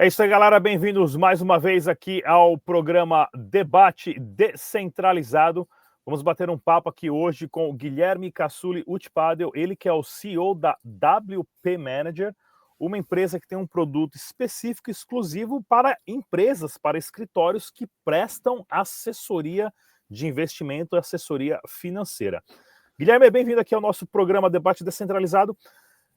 É isso aí, galera. Bem-vindos mais uma vez aqui ao programa Debate Descentralizado. Vamos bater um papo aqui hoje com o Guilherme Cassuli Utpadel, ele que é o CEO da WP Manager, uma empresa que tem um produto específico, exclusivo para empresas, para escritórios que prestam assessoria de investimento e assessoria financeira. Guilherme, bem-vindo aqui ao nosso programa Debate Descentralizado.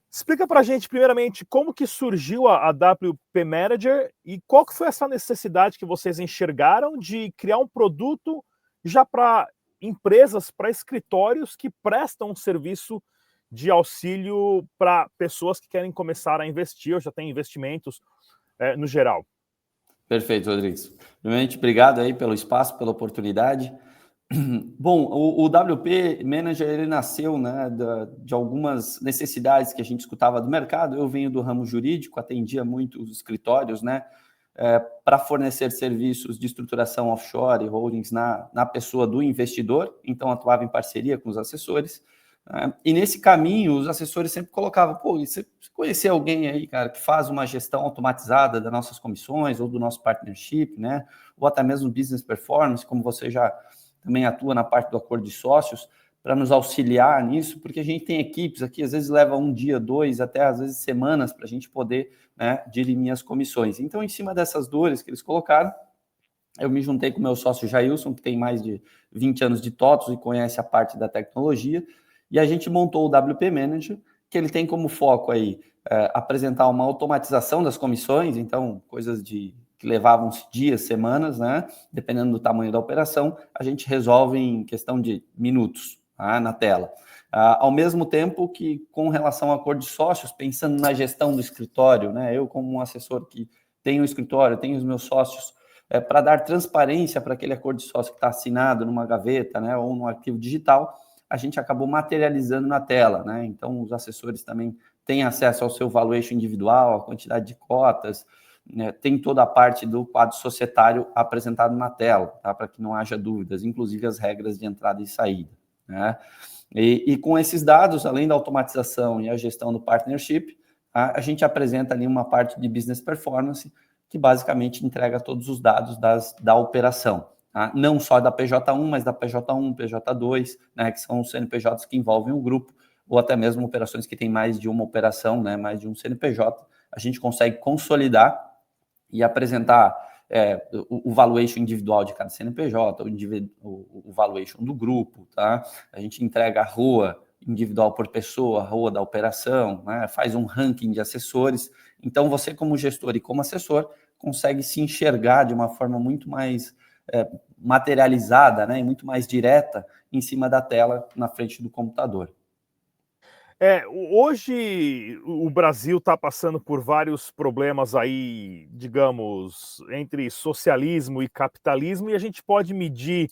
Explica para a gente, primeiramente, como que surgiu a WP Manager e qual que foi essa necessidade que vocês enxergaram de criar um produto já para empresas, para escritórios que prestam um serviço de auxílio para pessoas que querem começar a investir ou já têm investimentos no geral. Perfeito, Rodrigues. Primeiramente, obrigado aí pelo espaço, pela oportunidade. Bom, o WP Manager ele nasceu, né, de algumas necessidades que a gente escutava do mercado. Eu venho do ramo jurídico, atendia muito os escritórios, né, para fornecer serviços de estruturação offshore e holdings na pessoa do investidor, então atuava em parceria com os assessores. E nesse caminho, os assessores sempre colocavam, pô, você conhecer alguém aí, cara, que faz uma gestão automatizada das nossas comissões ou do nosso partnership, né, ou até mesmo business performance, como você já também atua na parte do acordo de sócios, para nos auxiliar nisso, porque a gente tem equipes aqui, às vezes leva um dia, dois, até às vezes semanas para a gente poder, né, dirimir as comissões. Então, em cima dessas dores que eles colocaram, eu me juntei com o meu sócio Jailson, que tem mais de 20 anos de TOTOS e conhece a parte da tecnologia, e a gente montou o WP Manager, que ele tem como foco aí apresentar uma automatização das comissões, então coisas que levavam dias, semanas, né? Dependendo do tamanho da operação, a gente resolve em questão de minutos, tá? Na tela. Ao mesmo tempo que, com relação ao acordo de sócios, pensando na gestão do escritório, né? Eu, como um assessor que tenho o escritório, tenho os meus sócios, para dar transparência para aquele acordo de sócio que está assinado numa gaveta, né? Ou num arquivo digital, a gente acabou materializando na tela, né? Então, os assessores também têm acesso ao seu valuation individual, a quantidade de cotas, né? Tem toda a parte do quadro societário apresentado na tela, tá? Para que não haja dúvidas, inclusive as regras de entrada e saída, né? E com esses dados, além da automatização e a gestão do partnership, a gente apresenta ali uma parte de business performance que basicamente entrega todos os dados da operação. Tá? Não só da PJ1, mas da PJ1, PJ2, né, que são os CNPJs que envolvem o grupo, ou até mesmo operações que têm mais de uma operação, né, mais de um CNPJ, a gente consegue consolidar e apresentar o valuation individual de cada CNPJ, o valuation do grupo, tá? A gente entrega a ROA individual por pessoa, a ROA da operação, né? Faz um ranking de assessores. Então, você como gestor e como assessor consegue se enxergar de uma forma muito mais materializada, né? E muito mais direta em cima da tela, na frente do computador. Hoje o Brasil está passando por vários problemas aí, digamos, entre socialismo e capitalismo, e a gente pode medir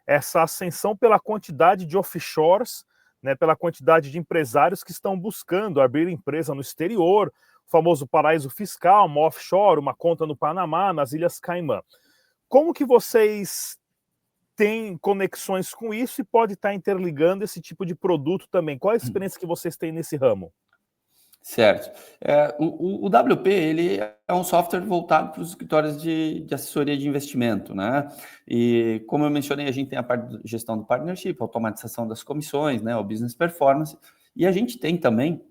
essa ascensão pela quantidade de offshores, né, pela quantidade de empresários que estão buscando abrir empresa no exterior, o famoso paraíso fiscal, uma offshore, uma conta no Panamá, nas Ilhas Caimã. Como que vocês tem conexões com isso e pode estar interligando esse tipo de produto também? Qual a experiência que vocês têm nesse ramo? Certo. O WP ele é um software voltado para os escritórios de assessoria de investimento, né? E como eu mencionei, a gente tem a parte de gestão do partnership, automatização das comissões, né? O business performance, e a gente tem também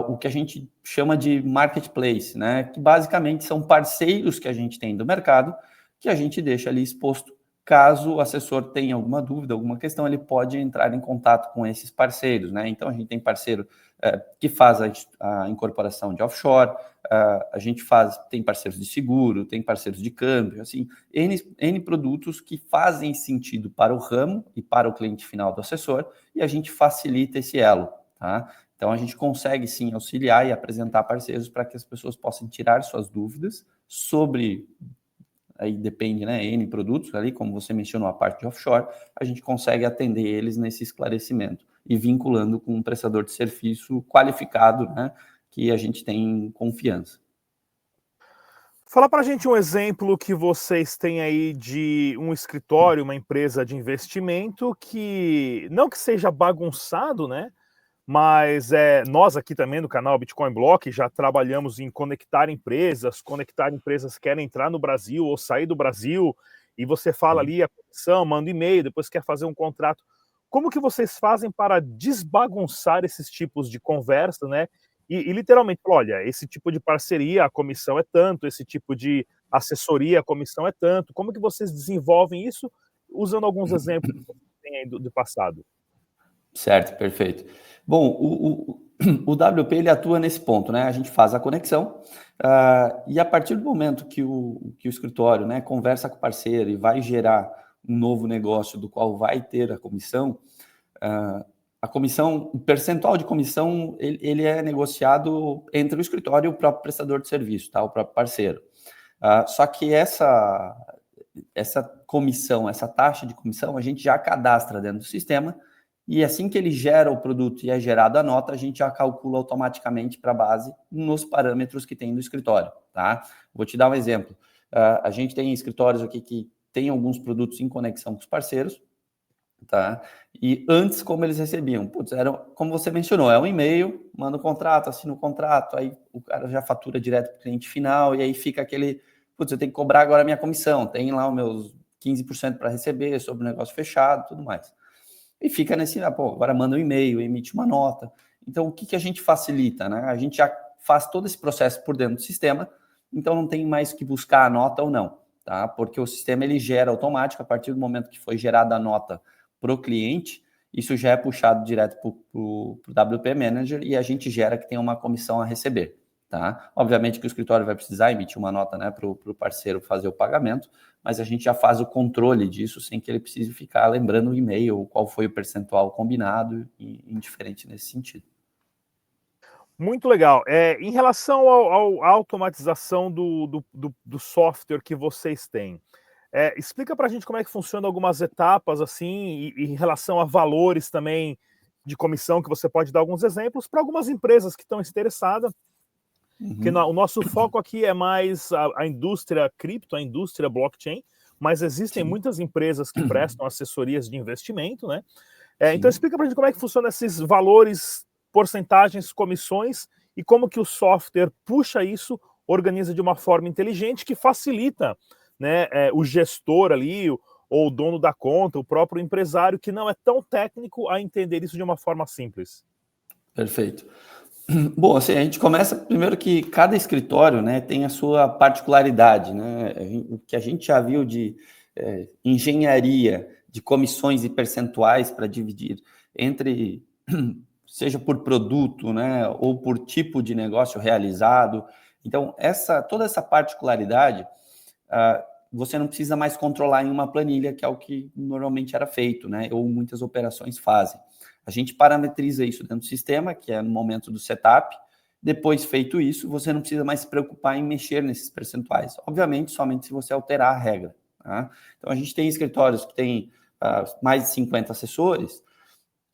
o que a gente chama de marketplace, né? Que basicamente são parceiros que a gente tem do mercado que a gente deixa ali exposto. Caso o assessor tenha alguma dúvida, alguma questão, ele pode entrar em contato com esses parceiros, né? Então a gente tem parceiro que faz a incorporação de offshore, a gente tem parceiros de seguro, tem parceiros de câmbio, assim, N produtos que fazem sentido para o ramo e para o cliente final do assessor, e a gente facilita esse elo, tá? Então, a gente consegue, sim, auxiliar e apresentar parceiros para que as pessoas possam tirar suas dúvidas sobre, aí depende, né, N produtos ali, como você mencionou, a parte de offshore, a gente consegue atender eles nesse esclarecimento e vinculando com um prestador de serviço qualificado, né, que a gente tem confiança. Fala para a gente um exemplo que vocês têm aí de um escritório, uma empresa de investimento que, não que seja bagunçado, né? mas nós aqui também no canal Bitcoin Block já trabalhamos em conectar empresas que querem entrar no Brasil ou sair do Brasil, e você fala ali a comissão, manda e-mail, depois quer fazer um contrato. Como que vocês fazem para desbagunçar esses tipos de conversa, né? E literalmente, olha, esse tipo de parceria, a comissão é tanto, esse tipo de assessoria, a comissão é tanto. Como que vocês desenvolvem isso, usando alguns exemplos que vocês têm aí do passado? Certo, perfeito. Bom, o WP ele atua nesse ponto, né? A gente faz a conexão e a partir do momento que o escritório, né, conversa com o parceiro e vai gerar um novo negócio do qual vai ter a comissão, o percentual de comissão, ele é negociado entre o escritório e o próprio prestador de serviço, tá? O próprio parceiro. Só que essa comissão, essa taxa de comissão, a gente já cadastra dentro do sistema. E assim que ele gera o produto e é gerada a nota, a gente já calcula automaticamente para a base nos parâmetros que tem do escritório, tá? Vou te dar um exemplo. A gente tem escritórios aqui que tem alguns produtos em conexão com os parceiros, tá? E antes, como eles recebiam? Putz, como você mencionou, é um e-mail, manda o contrato, assina o contrato, aí o cara já fatura direto para o cliente final, e aí fica aquele, putz, eu tenho que cobrar agora a minha comissão, tem lá os meus 15% para receber sobre o negócio fechado, tudo mais. E fica nesse, agora manda um e-mail, emite uma nota. Então, o que a gente facilita, né? A gente já faz todo esse processo por dentro do sistema, então não tem mais que buscar a nota ou não, tá? Porque o sistema ele gera automático, a partir do momento que foi gerada a nota para o cliente, isso já é puxado direto para o WP Manager e a gente gera que tem uma comissão a receber. Tá? Obviamente que o escritório vai precisar emitir uma nota, né, para o parceiro fazer o pagamento, mas a gente já faz o controle disso sem que ele precise ficar lembrando o e-mail, qual foi o percentual combinado, e indiferente nesse sentido. Muito legal. Em relação à automatização do software que vocês têm, explica para a gente como é que funciona algumas etapas, assim, e em relação a valores também de comissão, que você pode dar alguns exemplos para algumas empresas que estão interessadas. Porque o nosso foco aqui é mais a indústria cripto, a indústria blockchain, mas existem muitas empresas que prestam assessorias de investimento, né? Então explica para a gente como é que funciona esses valores, porcentagens, comissões, e como que o software puxa isso, organiza de uma forma inteligente que facilita, né, o gestor ali, ou o dono da conta, o próprio empresário, que não é tão técnico, a entender isso de uma forma simples. Perfeito. Bom, assim, a gente começa primeiro que cada escritório, né, tem a sua particularidade, né? O que a gente já viu de engenharia, de comissões e percentuais para dividir entre, seja por produto, né, ou por tipo de negócio realizado. Então, toda essa particularidade, você não precisa mais controlar em uma planilha, que é o que normalmente era feito, né, ou muitas operações fazem. A gente parametriza isso dentro do sistema, que é no momento do setup. Depois feito isso, você não precisa mais se preocupar em mexer nesses percentuais. Obviamente, somente se você alterar a regra. Tá? Então, a gente tem escritórios que têm mais de 50 assessores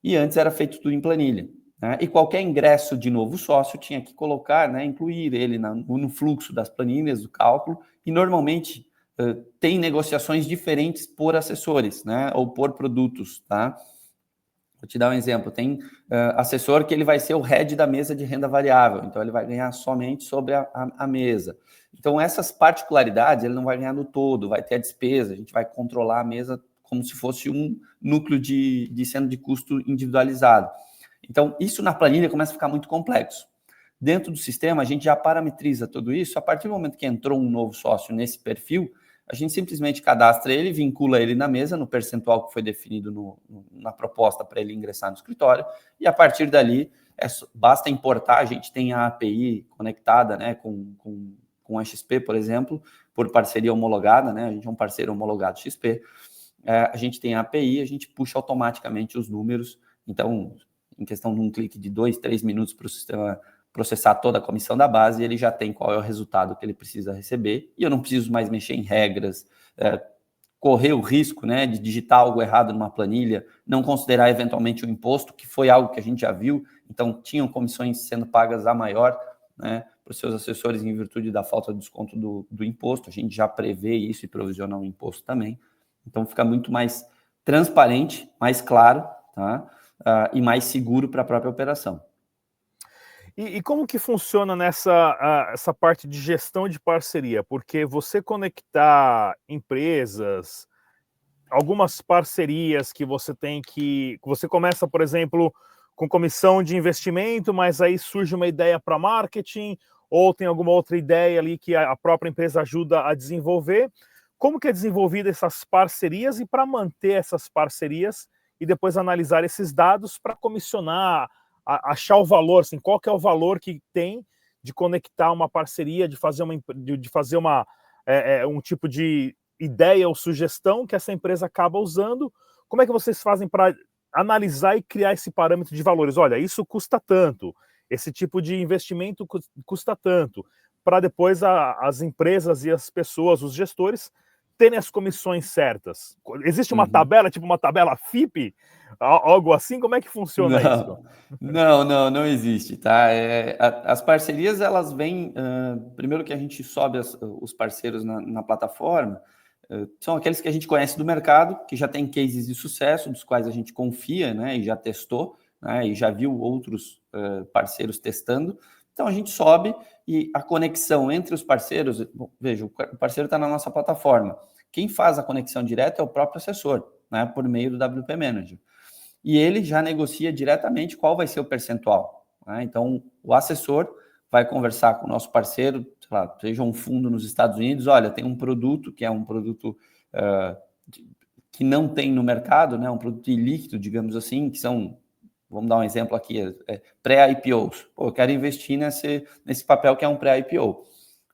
e antes era feito tudo em planilha. Né? E qualquer ingresso de novo sócio tinha que colocar, né, incluir ele no fluxo das planilhas, do cálculo, e normalmente tem negociações diferentes por assessores, né, ou por produtos, tá? Vou te dar um exemplo. Tem assessor que ele vai ser o head da mesa de renda variável, então ele vai ganhar somente sobre a mesa. Então, essas particularidades ele não vai ganhar no todo, vai ter a despesa, a gente vai controlar a mesa como se fosse um núcleo de centro de custo individualizado. Então, isso na planilha começa a ficar muito complexo. Dentro do sistema, a gente já parametriza tudo isso. A partir do momento que entrou um novo sócio nesse perfil, a gente simplesmente cadastra ele, vincula ele na mesa, no percentual que foi definido na proposta para ele ingressar no escritório, e a partir dali, basta importar, a gente tem a API conectada, né, com a XP, por exemplo, por parceria homologada, né, a gente é um parceiro homologado XP, a gente tem a API, a gente puxa automaticamente os números, então, em questão de um clique de 2, 3 minutos para o sistema processar toda a comissão da base, ele já tem qual é o resultado que ele precisa receber, e eu não preciso mais mexer em regras, correr o risco, né, de digitar algo errado numa planilha, não considerar eventualmente o imposto, que foi algo que a gente já viu, então tinham comissões sendo pagas a maior, né, para os seus assessores em virtude da falta de desconto do imposto, a gente já prevê isso e provisiona o imposto também, então fica muito mais transparente, mais claro, tá? e mais seguro para a própria operação. E como que funciona essa parte de gestão de parceria? Porque você conectar empresas, algumas parcerias que você tem que você começa, por exemplo, com comissão de investimento, mas aí surge uma ideia para marketing, ou tem alguma outra ideia ali que a própria empresa ajuda a desenvolver. Como que é desenvolvida essas parcerias e para manter essas parcerias e depois analisar esses dados para comissionar, achar o valor, assim, qual que é o valor que tem de conectar uma parceria, de fazer um tipo de ideia ou sugestão que essa empresa acaba usando. Como é que vocês fazem para analisar e criar esse parâmetro de valores? Olha, isso custa tanto, esse tipo de investimento custa tanto, para depois as empresas e as pessoas, os gestores, terem as comissões certas. Existe uma tabela, tipo uma tabela FIPE, algo assim? Como é que funciona isso? Não existe, tá? As parcerias, elas vêm, primeiro que a gente sobe os parceiros na plataforma, são aqueles que a gente conhece do mercado, que já tem cases de sucesso, dos quais a gente confia, né, e já testou, né, e já viu outros parceiros testando. Então, a gente sobe e a conexão entre os parceiros, veja, o parceiro está na nossa plataforma. Quem faz a conexão direta é o próprio assessor, né, por meio do WP Manager. E ele já negocia diretamente qual vai ser o percentual, né? Então, o assessor vai conversar com o nosso parceiro, sei lá, seja um fundo nos Estados Unidos, olha, tem um produto que é um produto que não tem no mercado, né, um produto ilíquido, digamos assim, que são, vamos dar um exemplo aqui, pré-IPOs. Pô, eu quero investir nesse papel que é um pré-IPO.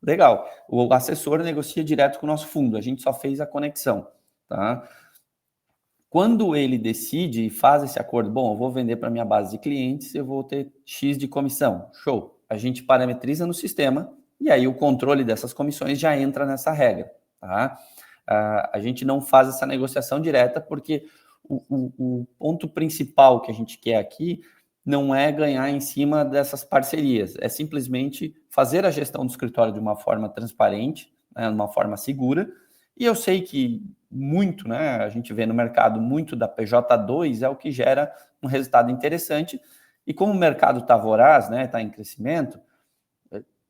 Legal, o assessor negocia direto com o nosso fundo, a gente só fez a conexão, tá? Quando ele decide e faz esse acordo, bom, eu vou vender para minha base de clientes, eu vou ter X de comissão. Show. A gente parametriza no sistema e aí o controle dessas comissões já entra nessa regra, tá? A gente não faz essa negociação direta porque o ponto principal que a gente quer aqui não é ganhar em cima dessas parcerias, é simplesmente fazer a gestão do escritório de uma forma transparente, né, de uma forma segura. E eu sei que muito, né, a gente vê no mercado muito da PJ2 é o que gera um resultado interessante. E como o mercado está voraz, né, está em crescimento,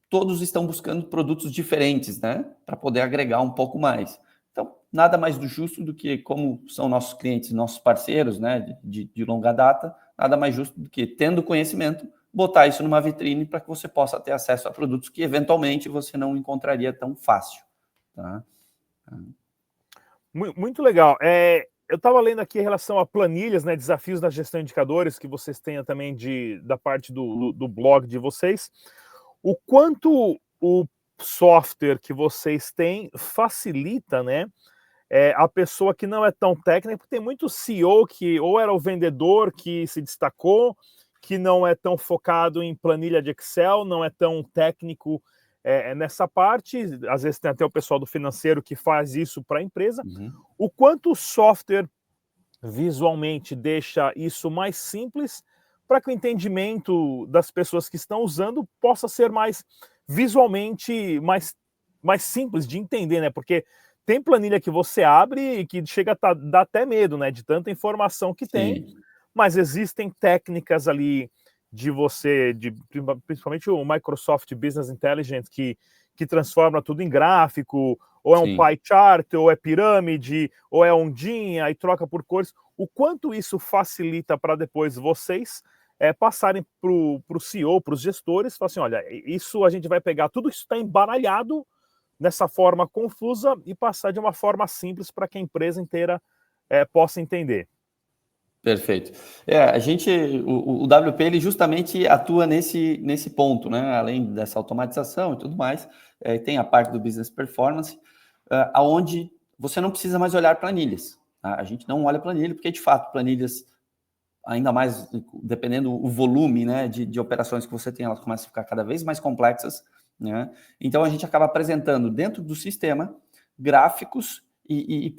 todos estão buscando produtos diferentes, né, para poder agregar um pouco mais. Então, nada mais do justo do que, como são nossos clientes, nossos parceiros, né, de longa data, nada mais justo do que, tendo conhecimento, botar isso numa vitrine para que você possa ter acesso a produtos que, eventualmente, você não encontraria tão fácil, tá? Muito legal. Eu estava lendo aqui em relação a planilhas, né, desafios da gestão de indicadores, que vocês tenham também da parte do blog de vocês. O quanto o software que vocês têm facilita, né, a pessoa que não é tão técnica, porque tem muito CEO que ou era o vendedor que se destacou, que não é tão focado em planilha de Excel, não é tão técnico nessa parte, às vezes tem até o pessoal do financeiro que faz isso para a empresa. O quanto o software visualmente deixa isso mais simples para que o entendimento das pessoas que estão usando possa ser mais visualmente mais simples de entender, né? Porque tem planilha que você abre e que chega a dar até medo, né? De tanta informação que tem, mas existem técnicas ali principalmente o Microsoft Business Intelligence, que transforma tudo em gráfico, ou é um pie chart, ou é pirâmide, ou é ondinha, e troca por cores. O quanto isso facilita para depois vocês passarem para o CEO, para os gestores, falar assim, olha, isso a gente vai pegar, tudo isso está embaralhado nessa forma confusa e passar de uma forma simples para que a empresa inteira possa entender. Perfeito. O WP ele justamente atua nesse ponto, né? Além dessa automatização e tudo mais, tem a parte do business performance, aonde você não precisa mais olhar planilhas. Tá? A gente não olha planilha, porque de fato planilhas, ainda mais dependendo do volume, né, de operações que você tem, elas começam a ficar cada vez mais complexas, né? Então a gente acaba apresentando dentro do sistema gráficos e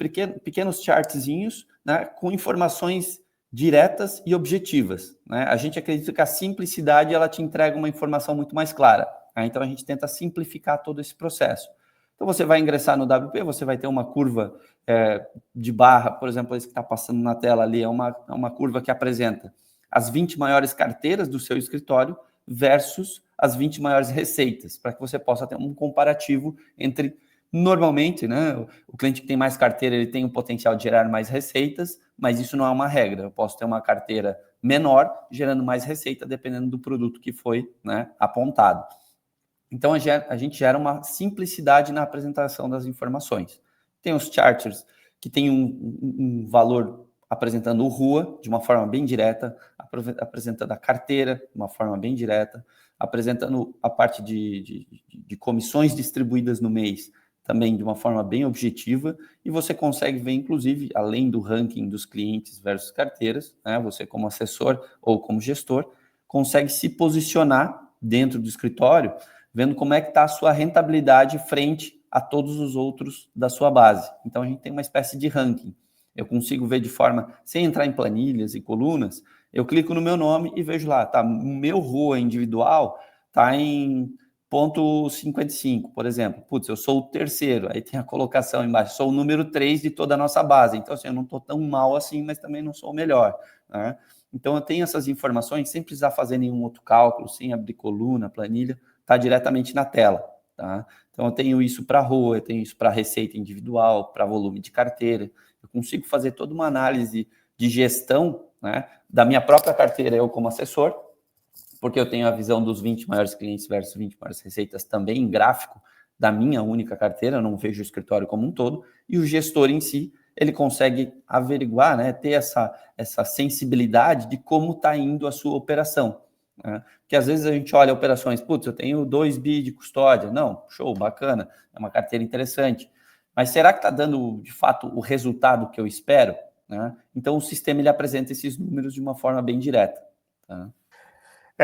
pequenos chartzinhos, né, com informações diretas e objetivas, né? A gente acredita que a simplicidade ela te entrega uma informação muito mais clara, né? Então a gente tenta simplificar todo esse processo. Então você vai ingressar no WP, você vai ter uma curva de barra, por exemplo, esse que está passando na tela ali, é uma curva que apresenta as 20 maiores carteiras do seu escritório versus as 20 maiores receitas, para que você possa ter um comparativo entre, normalmente, né, o cliente que tem mais carteira, ele tem o potencial de gerar mais receitas, mas isso não é uma regra. Eu posso ter uma carteira menor, gerando mais receita, dependendo do produto que foi, né, apontado. Então, a gente gera uma simplicidade na apresentação das informações. Tem os charters, que tem um valor apresentando o RUA de uma forma bem direta, apresentando a carteira de uma forma bem direta, apresentando a parte de comissões distribuídas no mês também de uma forma bem objetiva, e você consegue ver, inclusive, além do ranking dos clientes versus carteiras, né, você como assessor ou como gestor, consegue se posicionar dentro do escritório, vendo como é que está a sua rentabilidade frente a todos os outros da sua base. Então, a gente tem uma espécie de ranking. Eu consigo ver de forma, sem entrar em planilhas e colunas, eu clico no meu nome e vejo lá, tá, o meu ROA individual está em 0,55, por exemplo. Putz, eu sou o terceiro, aí tem a colocação embaixo, sou o número 3 de toda a nossa base. Então, assim, eu não estou tão mal assim, mas também não sou o melhor, né? Então, eu tenho essas informações sem precisar fazer nenhum outro cálculo, sem abrir coluna, planilha, está diretamente na tela, tá? Então, eu tenho isso para ROA, eu tenho isso para receita individual, para volume de carteira. Eu consigo fazer toda uma análise de gestão, né, da minha própria carteira, eu como assessor, porque eu tenho a visão dos 20 maiores clientes versus 20 maiores receitas também em gráfico da minha única carteira, eu não vejo o escritório como um todo, e o gestor em si, ele consegue averiguar, né, ter essa sensibilidade de como está indo a sua operação. Né? Porque às vezes a gente olha operações, putz, eu tenho 2 bi de custódia, não, show, bacana, é uma carteira interessante, mas será que está dando, de fato, o resultado que eu espero? Né? Então, o sistema ele apresenta esses números de uma forma bem direta. Tá?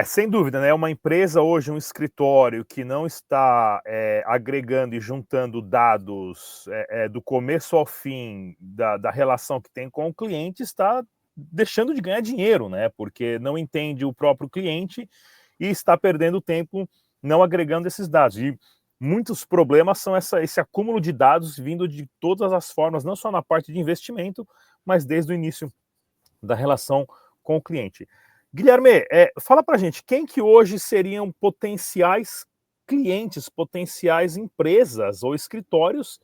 Sem dúvida, né? Uma empresa hoje, um escritório que não está agregando e juntando dados do começo ao fim da relação que tem com o cliente está deixando de ganhar dinheiro, né? Porque não entende o próprio cliente e está perdendo tempo não agregando esses dados. E muitos problemas são esse acúmulo de dados vindo de todas as formas, não só na parte de investimento, mas desde o início da relação com o cliente. Guilherme, fala pra gente, quem que hoje seriam potenciais clientes, potenciais empresas ou escritórios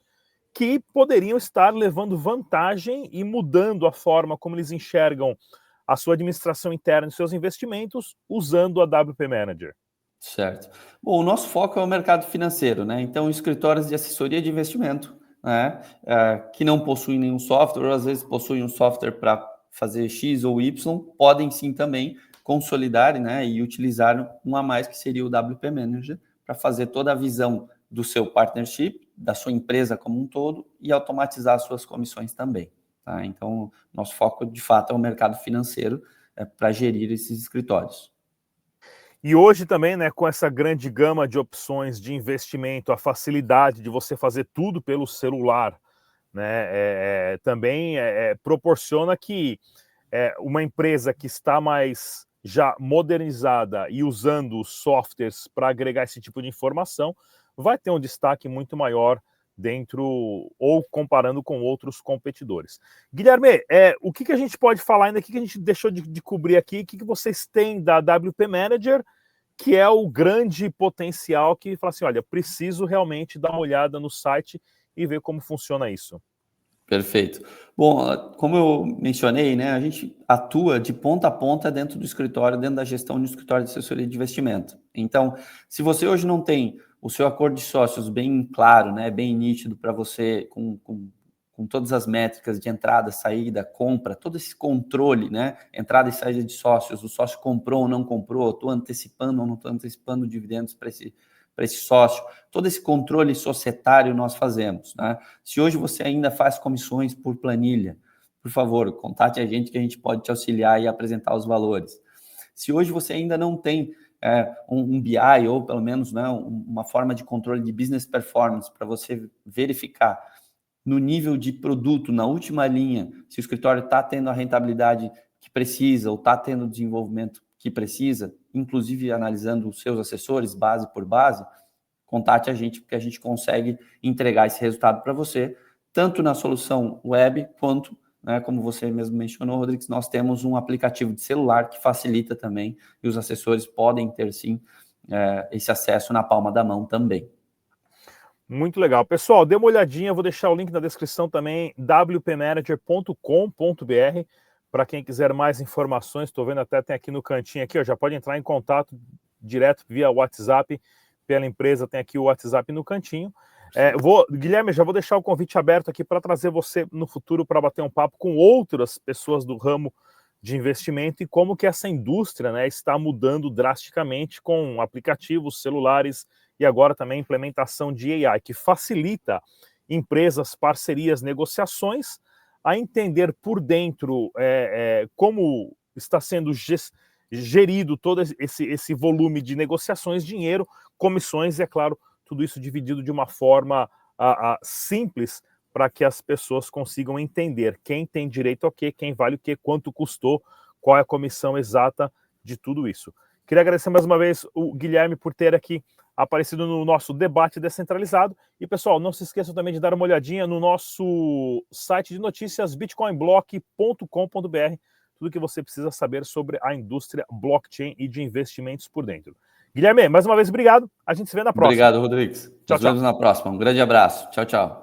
que poderiam estar levando vantagem e mudando a forma como eles enxergam a sua administração interna e seus investimentos usando a WP Manager? Certo. Bom, o nosso foco é o mercado financeiro, né? Então, escritórios de assessoria de investimento, né? Que não possuem nenhum software, ou às vezes possuem um software para fazer X ou Y, podem sim também consolidar, né, e utilizar um a mais, que seria o WP Manager, para fazer toda a visão do seu partnership, da sua empresa como um todo, e automatizar as suas comissões também. Tá? Então, nosso foco, de fato, é o mercado financeiro para gerir esses escritórios. E hoje também, né, com essa grande gama de opções de investimento, a facilidade de você fazer tudo pelo celular, né, também proporciona que uma empresa que está mais já modernizada e usando softwares para agregar esse tipo de informação vai ter um destaque muito maior dentro ou comparando com outros competidores. Guilherme, o que a gente pode falar ainda, o que a gente deixou de cobrir aqui, o que vocês têm da WP Manager, que é o grande potencial que fala assim, olha, preciso realmente dar uma olhada no site e ver como funciona isso. Perfeito. Bom, como eu mencionei, né, a gente atua de ponta a ponta dentro do escritório, dentro da gestão de um escritório de assessoria de investimento. Então, se você hoje não tem o seu acordo de sócios bem claro, né, bem nítido para você, com todas as métricas de entrada, saída, compra, todo esse controle, né, entrada e saída de sócios, o sócio comprou ou não comprou, estou antecipando ou não estou antecipando dividendos para esse sócio, todo esse controle societário nós fazemos. Né? Se hoje você ainda faz comissões por planilha, por favor, contate a gente que a gente pode te auxiliar e apresentar os valores. Se hoje você ainda não tem um BI ou pelo menos, né, uma forma de controle de business performance para você verificar no nível de produto, na última linha, se o escritório está tendo a rentabilidade que precisa ou está tendo o desenvolvimento que precisa, inclusive analisando os seus assessores, base por base, contate a gente, porque a gente consegue entregar esse resultado para você, tanto na solução web, quanto né? Como você mesmo mencionou, Rodrigues, nós temos um aplicativo de celular que facilita também, e os assessores podem ter, sim, esse acesso na palma da mão também. Muito legal. Pessoal, dê uma olhadinha, vou deixar o link na descrição também, wpmanager.com.br, para quem quiser mais informações. Estou vendo até tem aqui no cantinho, aqui, ó, já pode entrar em contato direto via WhatsApp pela empresa, tem aqui o WhatsApp no cantinho. Guilherme, já vou deixar o convite aberto aqui para trazer você no futuro para bater um papo com outras pessoas do ramo de investimento e como que essa indústria, né, está mudando drasticamente com aplicativos, celulares e agora também a implementação de AI, que facilita empresas, parcerias, negociações a entender por dentro como está sendo gerido todo esse volume de negociações, dinheiro, comissões e, é claro, tudo isso dividido de uma forma simples para que as pessoas consigam entender quem tem direito ao quê, quem vale o quê, quanto custou, qual é a comissão exata de tudo isso. Queria agradecer mais uma vez o Guilherme por ter aqui aparecido no nosso debate descentralizado. E, pessoal, não se esqueçam também de dar uma olhadinha no nosso site de notícias, bitcoinblock.com.br, tudo que você precisa saber sobre a indústria blockchain e de investimentos por dentro. Guilherme, mais uma vez, obrigado. A gente se vê na próxima. Obrigado, Rodrigues. Nos vemos na próxima. Um grande abraço. Tchau, tchau.